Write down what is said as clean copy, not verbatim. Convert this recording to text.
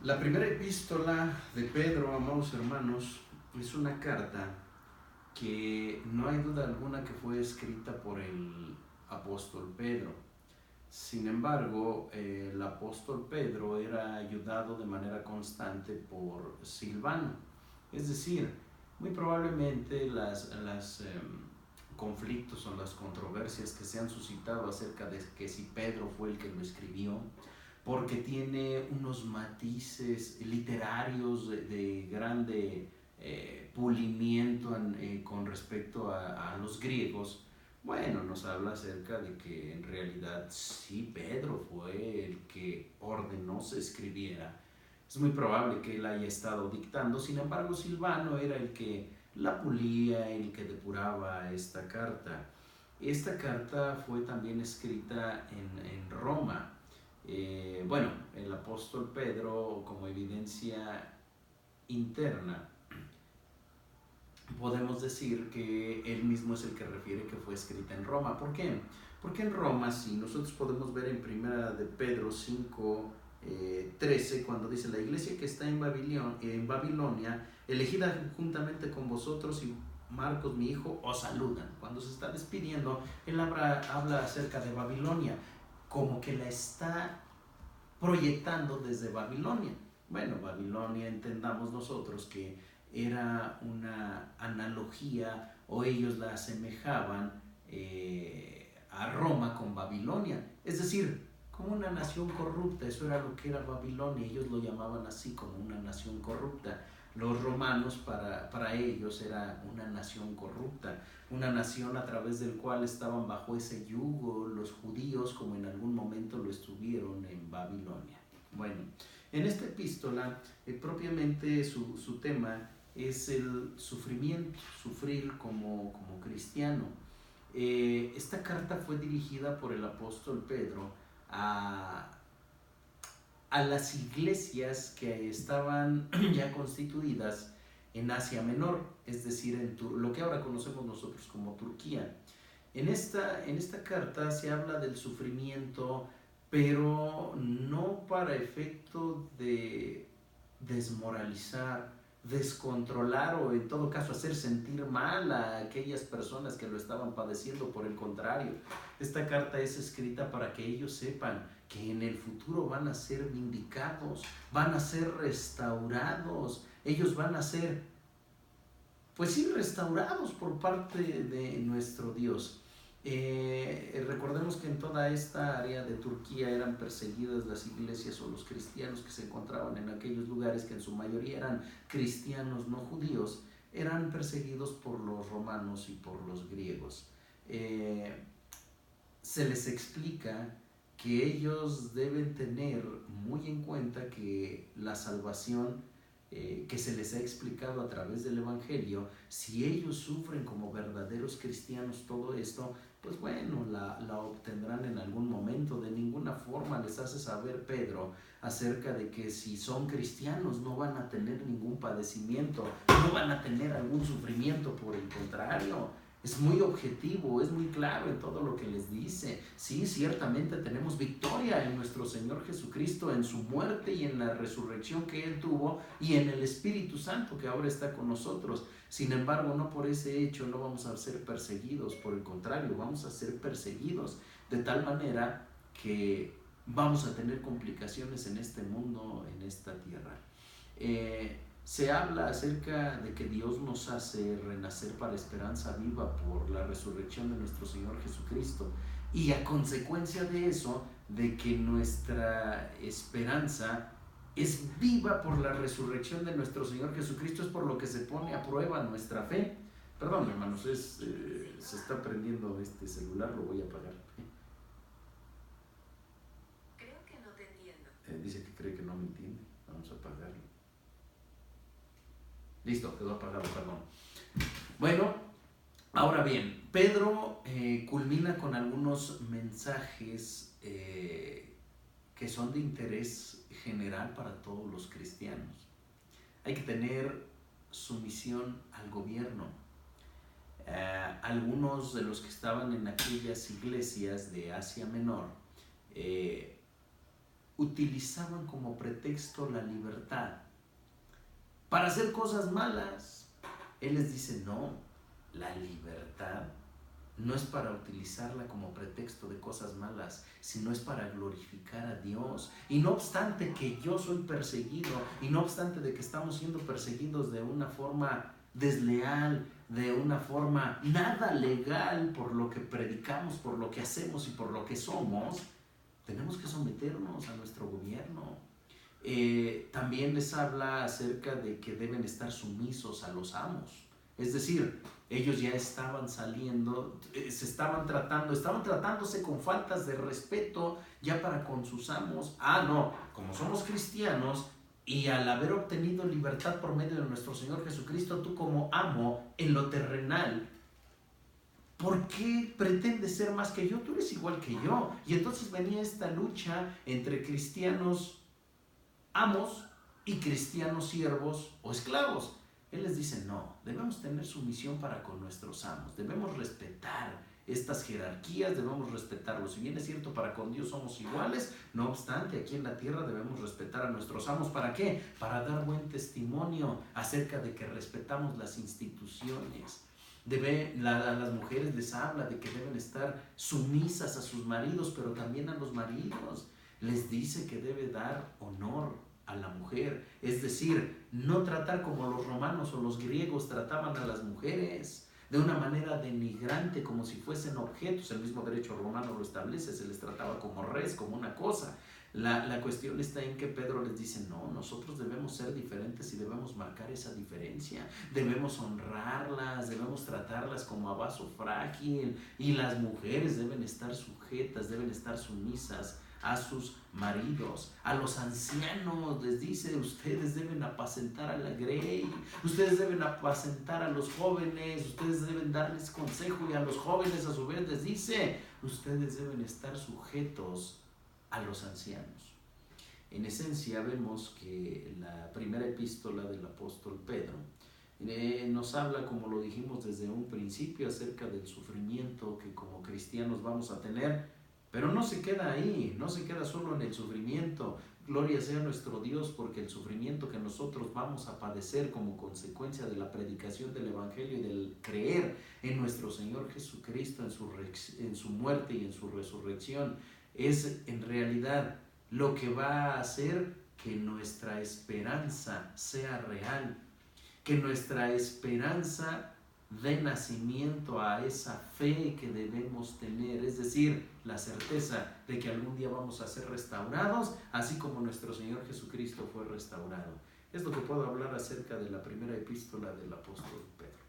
La primera epístola de Pedro, amados hermanos, es una carta que no hay duda alguna que fue escrita por el apóstol Pedro. Sin embargo, el apóstol Pedro era ayudado de manera constante por Silvano. Es decir, muy probablemente las conflictos o las controversias que se han suscitado acerca de que si Pedro fue el que lo escribió, porque tiene unos matices literarios de grande pulimiento con respecto a los griegos. Bueno, nos habla acerca de que en realidad sí, Pedro fue el que ordenó se escribiera. Es muy probable que él haya estado dictando, sin embargo Silvano era el que la pulía, el que depuraba esta carta. Esta carta fue también escrita en Roma. Bueno, el apóstol Pedro, como evidencia interna, podemos decir que él mismo es el que refiere que fue escrita en Roma. ¿Por qué? Porque en Roma, si nosotros podemos ver en primera de Pedro 5, 13, cuando dice: la iglesia que está en Babilonia, elegida juntamente con vosotros y Marcos mi hijo, os saludan. Cuando se está despidiendo, él habla acerca de Babilonia, como que la está proyectando desde Babilonia. Bueno, Babilonia entendamos nosotros que era una analogía, o ellos la asemejaban a Roma con Babilonia, es decir, como una nación corrupta. Eso era lo que era Babilonia, ellos lo llamaban así, como una nación corrupta. Los romanos para ellos era una nación corrupta, una nación a través del cual estaban bajo ese yugo los judíos, como en algún momento lo estuvieron en Babilonia. Bueno, en esta epístola propiamente su tema es el sufrimiento, sufrir como cristiano. Esta carta fue dirigida por el apóstol Pedro a, a las iglesias que estaban ya constituidas en Asia Menor, es decir, lo que ahora conocemos nosotros como Turquía. En esta carta se habla del sufrimiento, pero no para efecto de desmoralizar, descontrolar o en todo caso hacer sentir mal a aquellas personas que lo estaban padeciendo. Por el contrario, esta carta es escrita para que ellos sepan que en el futuro van a ser vindicados, van a ser restaurados, ellos van a ser, pues sí, restaurados por parte de nuestro Dios. Recordemos que en toda esta área de Turquía eran perseguidas las iglesias o los cristianos que se encontraban en aquellos lugares, que en su mayoría eran cristianos no judíos, eran perseguidos por los romanos y por los griegos. Se les explica que ellos deben tener muy en cuenta que la salvación que se les ha explicado a través del Evangelio, si ellos sufren como verdaderos cristianos todo esto, pues bueno, la obtendrán en algún momento. De ninguna forma les hace saber Pedro acerca de que si son cristianos no van a tener ningún padecimiento, no van a tener algún sufrimiento. Por el contrario, es muy objetivo, es muy claro en todo lo que les dice. Sí, ciertamente tenemos victoria en nuestro Señor Jesucristo, en su muerte y en la resurrección que Él tuvo, y en el Espíritu Santo que ahora está con nosotros. Sin embargo, no por ese hecho no vamos a ser perseguidos, por el contrario, vamos a ser perseguidos de tal manera que vamos a tener complicaciones en este mundo, en esta tierra. Se habla acerca de que Dios nos hace renacer para esperanza viva por la resurrección de nuestro Señor Jesucristo, y a consecuencia de eso, de que nuestra esperanza es viva por la resurrección de nuestro Señor Jesucristo, es por lo que se pone a prueba nuestra fe. Perdón, hermanos, se está prendiendo este celular, lo voy a apagar. Creo que no te entiendo. Dice que cree que no me entiende. Vamos a apagarlo. Listo, quedó apagado, perdón. Bueno, ahora bien, Pedro culmina con algunos mensajes que son de interés general para todos los cristianos. Hay que tener sumisión al gobierno. Algunos de los que estaban en aquellas iglesias de Asia Menor utilizaban como pretexto la libertad para hacer cosas malas. Él les dice, no, la libertad no es para utilizarla como pretexto de cosas malas, sino es para glorificar a Dios. Y no obstante que yo soy perseguido, y no obstante de que estamos siendo perseguidos de una forma desleal, de una forma nada legal por lo que predicamos, por lo que hacemos y por lo que somos, tenemos que someternos a nuestro gobierno. También les habla acerca de que deben estar sumisos a los amos. Es decir, ellos ya estaban saliendo, estaban tratándose con faltas de respeto ya para con sus amos. No, como somos cristianos y al haber obtenido libertad por medio de nuestro Señor Jesucristo, tú como amo en lo terrenal, ¿por qué pretendes ser más que yo? Tú eres igual que yo. Y entonces venía esta lucha entre cristianos amos y cristianos siervos o esclavos. Él les dice, no, debemos tener sumisión para con nuestros amos, debemos respetar estas jerarquías, debemos respetarlos. Si bien es cierto, para con Dios somos iguales, no obstante, aquí en la tierra debemos respetar a nuestros amos. ¿Para qué? Para dar buen testimonio acerca de que respetamos las instituciones. A las mujeres les habla de que deben estar sumisas a sus maridos, pero también a los maridos. Les dice que debe dar honor a la mujer, es decir, no tratar como los romanos o los griegos trataban a las mujeres, de una manera denigrante, como si fuesen objetos. El mismo derecho romano lo establece, se les trataba como res, como una cosa. La cuestión está en que Pedro les dice, no, nosotros debemos ser diferentes y debemos marcar esa diferencia, debemos honrarlas, debemos tratarlas como a vaso frágil, y las mujeres deben estar sujetas, deben estar sumisas a sus maridos. A los ancianos les dice, ustedes deben apacentar a la grey, ustedes deben apacentar a los jóvenes, ustedes deben darles consejo, y a los jóvenes a su vez les dice, ustedes deben estar sujetos a los ancianos. En esencia vemos que la primera epístola del apóstol Pedro nos habla, como lo dijimos desde un principio, acerca del sufrimiento que como cristianos vamos a tener. Pero no se queda ahí, no se queda solo en el sufrimiento. Gloria sea nuestro Dios, porque el sufrimiento que nosotros vamos a padecer como consecuencia de la predicación del Evangelio y del creer en nuestro Señor Jesucristo, en su muerte y en su resurrección, es en realidad lo que va a hacer que nuestra esperanza sea real, que nuestra esperanza dé nacimiento a esa fe que debemos tener, es decir, la certeza de que algún día vamos a ser restaurados, así como nuestro Señor Jesucristo fue restaurado. Es lo que puedo hablar acerca de la primera epístola del apóstol Pedro.